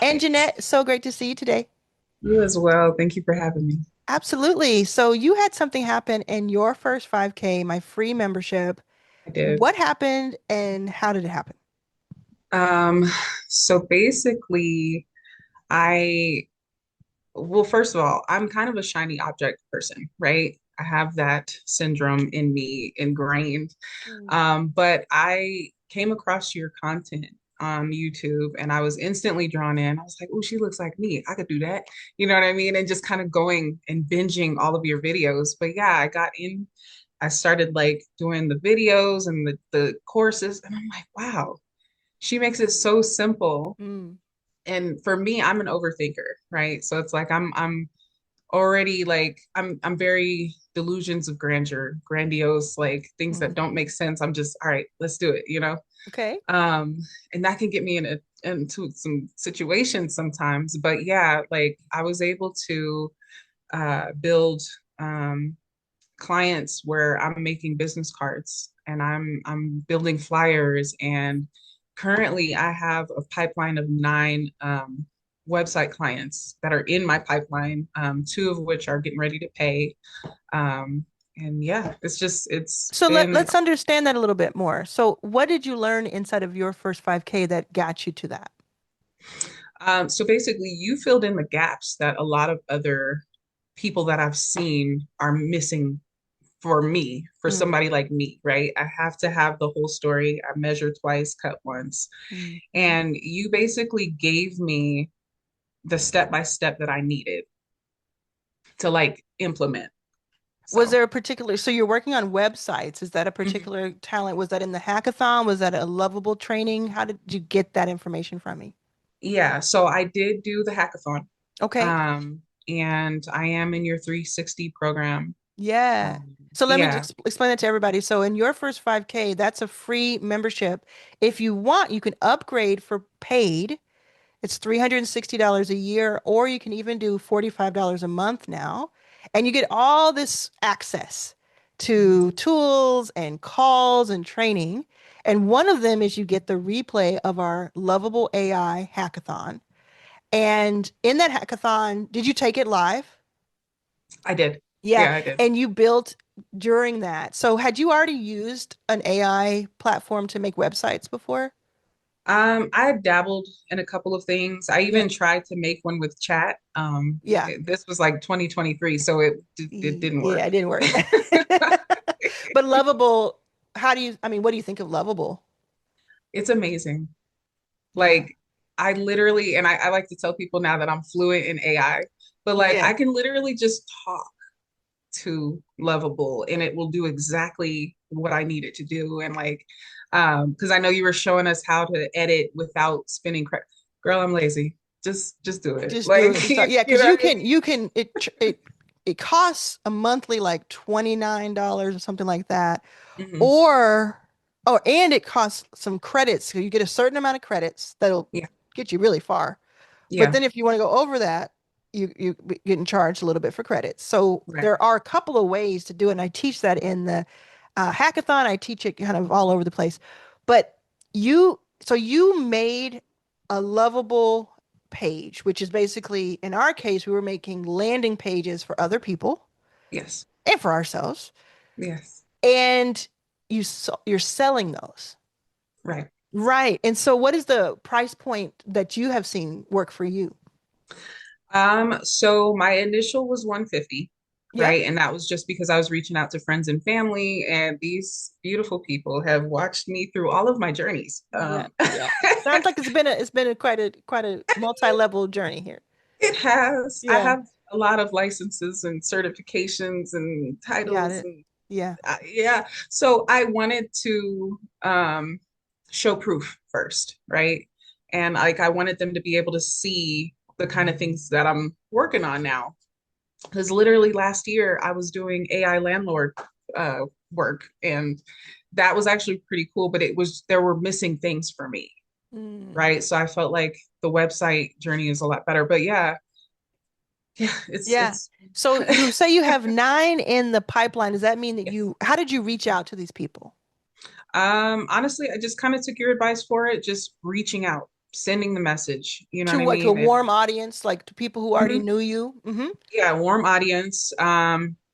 And Jeanette, so great to see you today. You as well. Thank you for having me. Absolutely. So you had something happen in your first 5K, my free membership. I did. What happened and how did it happen? Um, so basically, I, well, first of all, I'm kind of a shiny object person, right? I have that syndrome in me ingrained. Mm. But I came across your content on YouTube and I was instantly drawn in. I was like, oh, she looks like me. I could do that. You know what I mean? And just kind of going and binging all of your videos. But yeah, I got in, I started like doing the videos and the courses, and I'm like, wow, she makes it so simple. Mm. And for me, I'm an overthinker, right? So it's like I'm already like I'm very delusions of grandeur, grandiose, like things that Mm. don't make sense. I'm just, all right, let's do it, you know? Okay. Um, and that can get me into some situations sometimes. But yeah, like I was able to build um clients where I'm making business cards and I'm building flyers, and currently I have a pipeline of nine website clients that are in my pipeline, two of which are getting ready to pay. And yeah, it's So been let's understand that a little bit more. So what did you learn inside of your first 5K that got you to that? so basically you filled in the gaps that a lot of other people that I've seen are missing for me, for Mm. somebody like me, right? I have to have the whole story. I measure twice, cut once. Mm. And you basically gave me the step by step that I needed to like implement. Was So, there a particular, so you're working on websites. Is that a mhm. particular talent? Was that in the hackathon? Was that a lovable training? How did you get that information from me? Yeah, so I did do the hackathon. Okay. Um, and I am in your 360 program. Yeah. So let me Yeah, just explain that to everybody. So in your first 5K, that's a free membership. If you want, you can upgrade for paid. It's $360 a year, or you can even do $45 a month now. And you get all this access to tools and calls and training. And one of them is you get the replay of our Lovable AI hackathon. And in that hackathon, did you take it live? I did. Yeah, Yeah, I did. and you built during that. So had you already used an AI platform to make websites before? I dabbled in a couple of things. I Yeah. even tried to make one with chat. Yeah. This was like 2023, so it didn't Yeah, work. it didn't work. But Lovable, I mean, what do you think of Lovable? It's amazing. Yeah. Like I literally, and I like to tell people now that I'm fluent in AI, but like Yeah. I can literally just talk to Lovable and it will do exactly what I need it to do. And like, because I know you were showing us how to edit without spinning credit. Girl, I'm lazy. Just do it. Just do Like, it. Just talk. Yeah, you because know what I you can it costs a monthly like $29 or something like that. mean? Or and it costs some credits. So you get a certain amount of credits that'll Yeah, get you really far. But yeah, then if you want to go over that, you getting charged a little bit for credits. So right. there are a couple of ways to do it, and I teach that in the hackathon. I teach it kind of all over the place. But you made a lovable page, which is basically in our case we were making landing pages for other people Yes, and for ourselves, yes, and you're selling those. right. Right. And so what is the price point that you have seen work for you? So my initial was 150, Yeah. right? And that was just because I was reaching out to friends and family, and these beautiful people have watched me through all of my journeys. Yeah. Yeah. Sounds like it's been a quite a multi-level journey here. It has. I Yeah. have a lot of licenses and certifications and Got titles, it. and Yeah. yeah. So I wanted to show proof first, right? And like I wanted them to be able to see the kind of things that I'm working on now. Because literally last year I was doing AI landlord work, and that was actually pretty cool, but it was there were missing things for me, Mm. right? So I felt like the website journey is a lot better. But yeah, yeah, Yeah. it's So you say you have nine in the pipeline. Does that mean that yes. how did you reach out to these people? Honestly, I just kind of took your advice for it, just reaching out, sending the message, you know To what I what? To a mean? And warm audience, like to people who already mhm, knew you? yeah, warm audience.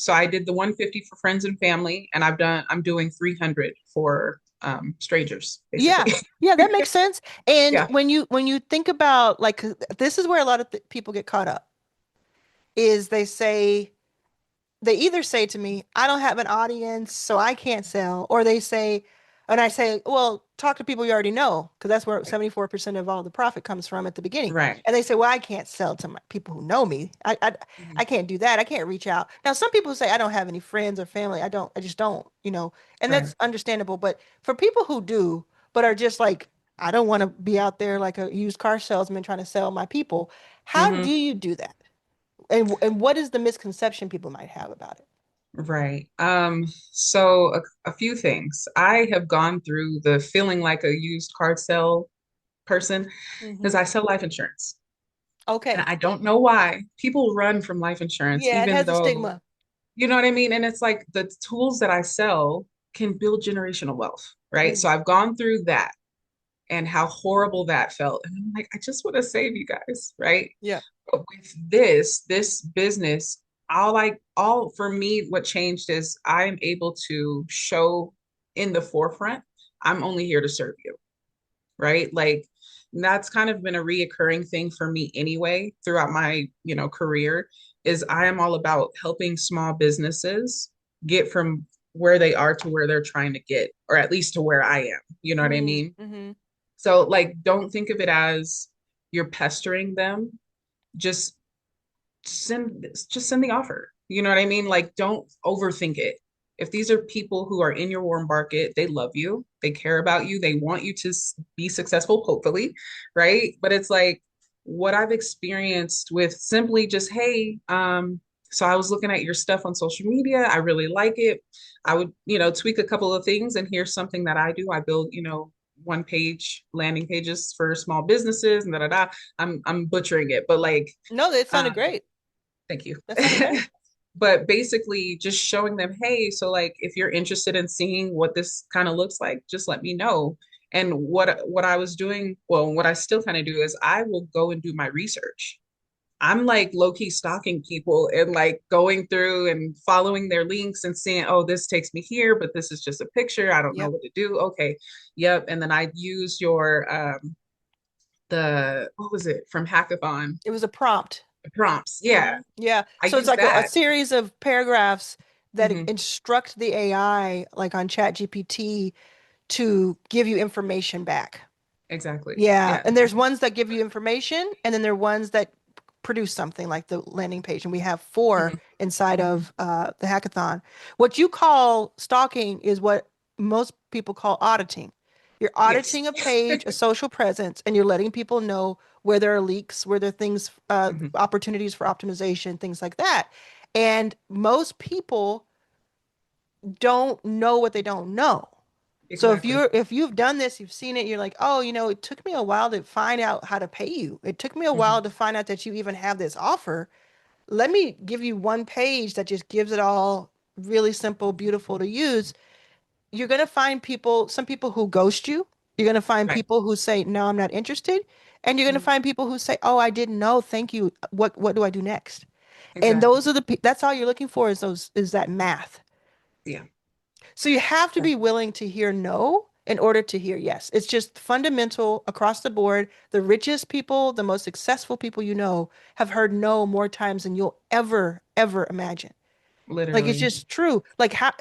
So I did the 150 for friends and family, and I'm doing 300 for strangers, Yeah. basically. Yeah, that makes sense. And Yeah, when you think about like this is where a lot of people get caught up is they either say to me, I don't have an audience, so I can't sell, or they say, and I say, well, talk to people you already know, because that's where 74% of all the profit comes from at the beginning. right. And they say, well, I can't sell to my people who know me. I Mhm. can't do that. I can't reach out. Now, some people say, I don't have any friends or family. I just don't, and Right. that's understandable. But for people who do, but are just like, I don't want to be out there like a used car salesman trying to sell my people. How do Hmm. you do that? And what is the misconception people might have about it? Right. So a few things. I have gone through the feeling like a used car sale person because Hmm. I sell life insurance. And Okay. I don't know why people run from life insurance, Yeah, it even has a though, stigma. you know what I mean? And it's like the tools that I sell can build generational wealth, right? So Mm. I've gone through that and how horrible that felt. And I'm like, I just want to save you guys, right? Yeah. But with this business, all for me, what changed is I'm able to show in the forefront, I'm only here to serve you, right? Like that's kind of been a reoccurring thing for me anyway throughout my, career is I am all about helping small businesses get from where they are to where they're trying to get, or at least to where I am. You know what I Mm, mean? hmm. So like don't think of it as you're pestering them. Just just send the offer. You know what I mean? Like don't overthink it. If these are people who are in your warm market, they love you, they care about you, they want you to be successful, hopefully, right? But it's like what I've experienced with simply just, hey, so I was looking at your stuff on social media. I really like it. I would, tweak a couple of things, and here's something that I do. I build, one page landing pages for small businesses and da da da. I'm butchering it, but like No, that sounded um, great. thank you. That sounded great. But basically, just showing them, hey, so like if you're interested in seeing what this kind of looks like, just let me know. And what I was doing, well, what I still kind of do is I will go and do my research. I'm like low key stalking people and like going through and following their links and seeing, oh, this takes me here, but this is just a picture. I don't know Yep. what to do. Okay, yep. And then I use your the what was it from Hackathon It was a prompt. prompts. Yeah, Yeah. I So it's use like a that. series of paragraphs that Hmm. instruct the AI, like on ChatGPT, to give you information back. Exactly. Yeah, Yeah. and there's ones that give you information, and then there are ones that produce something like the landing page, and we have four Hmm. inside of the hackathon. What you call stalking is what most people call auditing. You're Yes. auditing a page, a social presence, and you're letting people know where there are leaks, where there are things, Hmm. opportunities for optimization, things like that. And most people don't know what they don't know. So if Exactly. you've done this, you've seen it, you're like, oh, it took me a while to find out how to pay you. It took me a Hmm. while to find out that you even have this offer. Let me give you one page that just gives it all really simple, beautiful to use. You're gonna find some people who ghost you. You're gonna find Right. people who say, no, I'm not interested. And you're gonna Mhm. find people who say, oh, I didn't know. Thank you. What do I do next? And Exactly. those are that's all you're looking for is that math. Yeah. So you have to be Exactly. willing to hear no in order to hear yes. It's just fundamental across the board. The richest people, the most successful people have heard no more times than you'll ever imagine. Like it's Literally. just true. Like how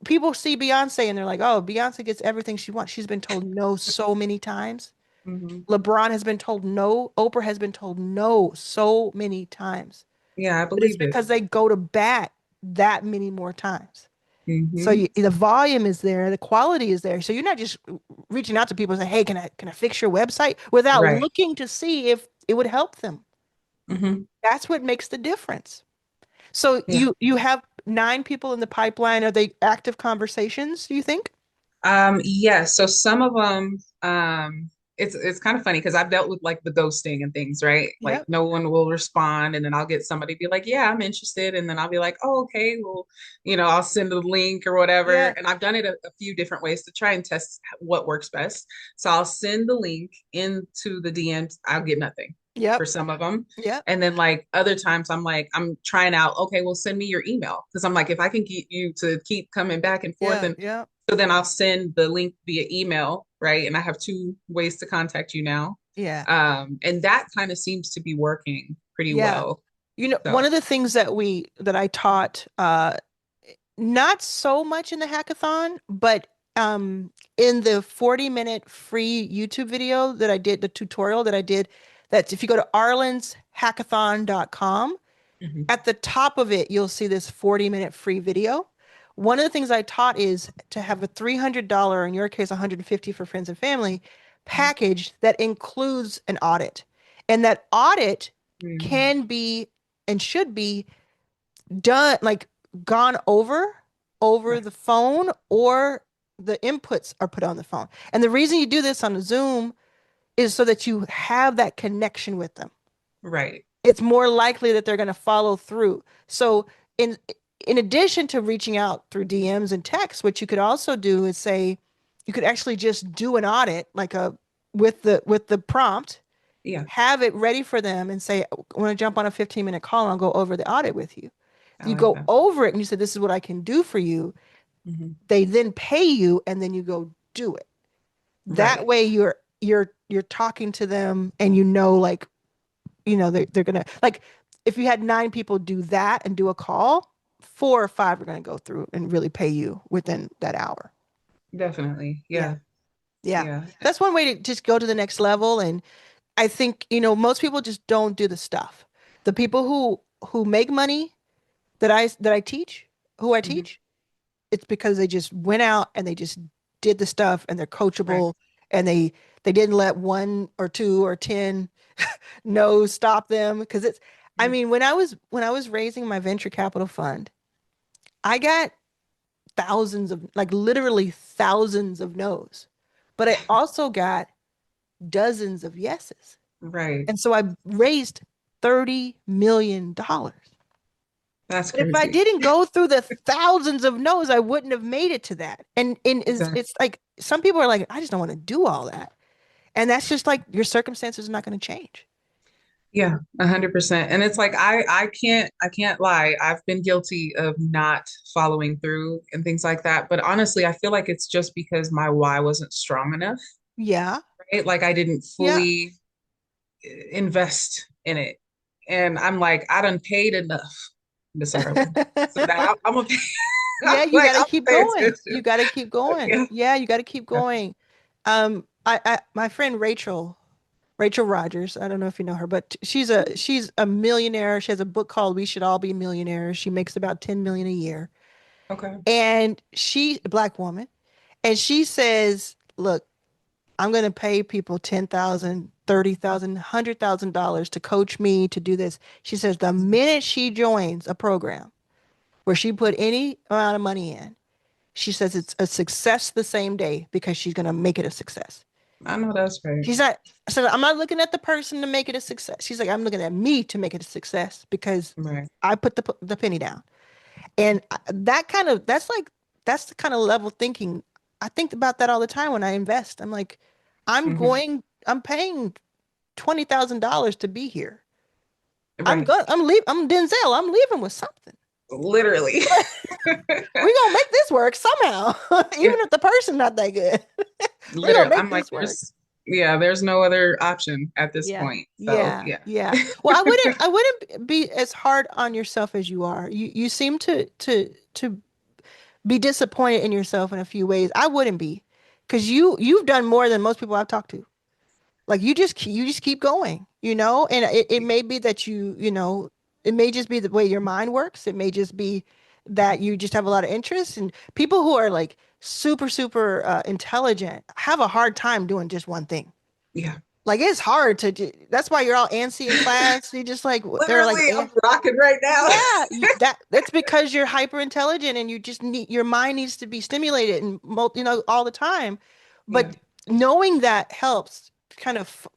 people see Beyonce and they're like, "Oh, Beyonce gets everything she wants." She's been told no so many times. Hmm. LeBron has been told no. Oprah has been told no so many times. Yeah, I But it's believe it. because they go to bat that many more times. So Hmm. the volume is there, the quality is there. So you're not just reaching out to people and say, "Hey, can I fix your website?" without Right. looking to see if it would help them. Hmm. That's what makes the difference. So Yeah. you have 9 people in the pipeline. Are they active conversations, do you think? Yes. So some of them, it's kind of funny because I've dealt with like the ghosting and things, right? Like Yep. no one will respond, and then I'll get somebody be like, "Yeah, I'm interested," and then I'll be like, "Oh, okay, well, I'll send a link or whatever." Yeah. And I've done it a few different ways to try and test what works best. So I'll send the link into the DMs. I'll get nothing for Yep. some of them. Yep. And then like other times I'm like, I'm trying out, okay, well, send me your email. Because I'm like, if I can get you to keep coming back and forth, Yeah. and Yeah. so then I'll send the link via email, right? And I have two ways to contact you now. Yeah. And that kind of seems to be working pretty Yeah. well. One So, of the things that I taught, not so much in the hackathon, but in the 40-minute free YouTube video that I did, the tutorial that I did, that's if you go to arlanshackathon.com, mhm, at the top of it, you'll see this 40-minute free video. One of the things I taught is to have a $300, in your case, 150 for friends and family, package that includes an audit. And that audit mhm, can be and should be done, like gone over right, the phone, or the inputs are put on the phone. And the reason you do this on a Zoom is so that you have that connection with them. right, It's more likely that they're going to follow through. So in in addition to reaching out through DMs and texts, what you could also do is say you could actually just do an audit, like a with the prompt, yeah, have it ready for them and say, I want to jump on a 15-minute call and I'll go over the audit with you. I You like go that. over it and you say, this is what I can do for you. Mhm, They then pay you and then you go do it. That right, way you're talking to them and like, they're gonna, like, if you had 9 people do that and do a call, 4 or 5 are gonna go through and really pay you within that hour. definitely, Yeah. yeah, Yeah. yeah, That's one way to just go to the next level. And I think, most people just don't do the stuff. The people who make money that I teach, who I mhm, teach, it's because they just went out and they just did the stuff and they're right, coachable, and they didn't let 1 or 2 or 10 no stop them. Because it's, I mhm, mean, when I was raising my venture capital fund, I got thousands of, like, literally thousands of no's, but I also got dozens of yeses. right. And so I raised $30 million. That's But if I crazy. didn't go through the thousands of no's, I wouldn't have made it to that. And Exactly. it's like some people are like, I just don't want to do all that. And that's just like your circumstances are not going to change. Yeah, 100%. And it's like I can't lie. I've been guilty of not following through and things like that. But honestly, I feel like it's just because my why wasn't strong enough, Yeah. right? Like I didn't Yeah. fully invest in it. And I'm like, I done paid enough, Miss Arlen. So now I'm gonna pay, Yeah, you like got to I'm keep gonna pay going. You attention. got to keep going. Yeah. Yeah, you got to keep Yeah. going. My friend Rachel Rogers, I don't know if you know her, but she's a millionaire. She has a book called We Should All Be Millionaires. She makes about 10 million a year. Okay. And a black woman, and she says, look, I'm going to pay people 10,000, 30,000, $100,000 to coach me to do this. She says the minute she joins a program where she put any amount of money in, she says it's a success the same day because she's going to make it a success. I know that's right. She's not, so I'm not looking at the person to make it a success. She's like, I'm looking at me to make it a success because Right. I put the penny down. And that's the kind of level thinking. I think about that all the time when I invest. I'm like, Hmm. I'm paying $20,000 to be here. Right. I'm Denzel. I'm leaving with something. Literally. We're gonna make this work somehow, Yeah. even if the person's not that good. We're gonna Literally. make I'm like, this work. there's no other option at this Yeah, point. So yeah, yeah. yeah. Well, I wouldn't be as hard on yourself as you are. You seem to be disappointed in yourself in a few ways. I wouldn't be, because you've done more than most people I've talked to. Like you just keep going, and it may be that it may just be the way your mind works. It may just be that you just have a lot of interest. And people who are like super super intelligent have a hard time doing just one thing. Yeah. Like it's hard to do. That's why you're all antsy in class. You just like they're like, Literally, I'm rocking right now. yeah, that's because you're hyper intelligent and you just need your mind needs to be stimulated and all the time. Yeah. But knowing that helps, kind of,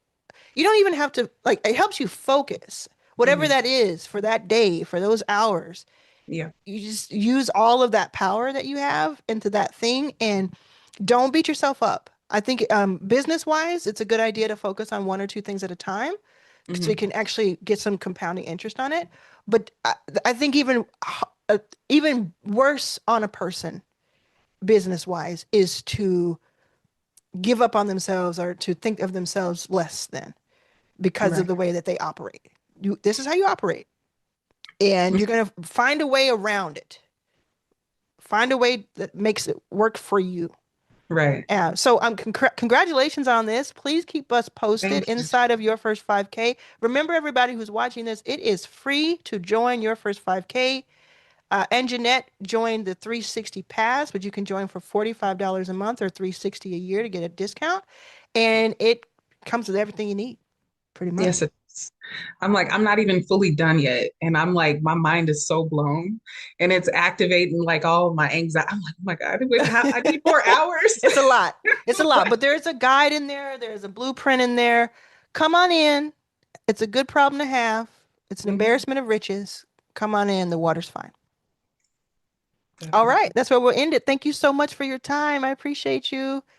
you don't even have to, like, it helps you focus, whatever Hmm. that is for that day, for those hours. Yeah. You just use all of that power that you have into that thing and don't beat yourself up. I think business wise, it's a good idea to focus on one or two things at a time so you Hmm. can actually get some compounding interest on it. But I think even worse on a person business wise is to give up on themselves or to think of themselves less than because of Right. the way that they operate. This is how you operate, and you're going to find a way around it. Find a way that makes it work for you. Right. So congratulations on this. Please keep us posted Thank you. inside of your first 5K. Remember, everybody who's watching this, it is free to join your first 5K. And Jeanette joined the 360 Pass, but you can join for $45 a month or 360 a year to get a discount. And it comes with everything you need, pretty Yes, much. it is. I'm like, I'm not even fully done yet. And I'm like, my mind is so blown and it's activating like all of my anxiety. I'm like, oh my God, I need more hours. It's a lot. It's a lot, But but there's a guide in there. There's a blueprint in there. Come on in. It's a good problem to have. It's an mhm, embarrassment of riches. Come on in. The water's fine. All right. definitely. That's where we'll end it. Thank you so much for your time. I appreciate you.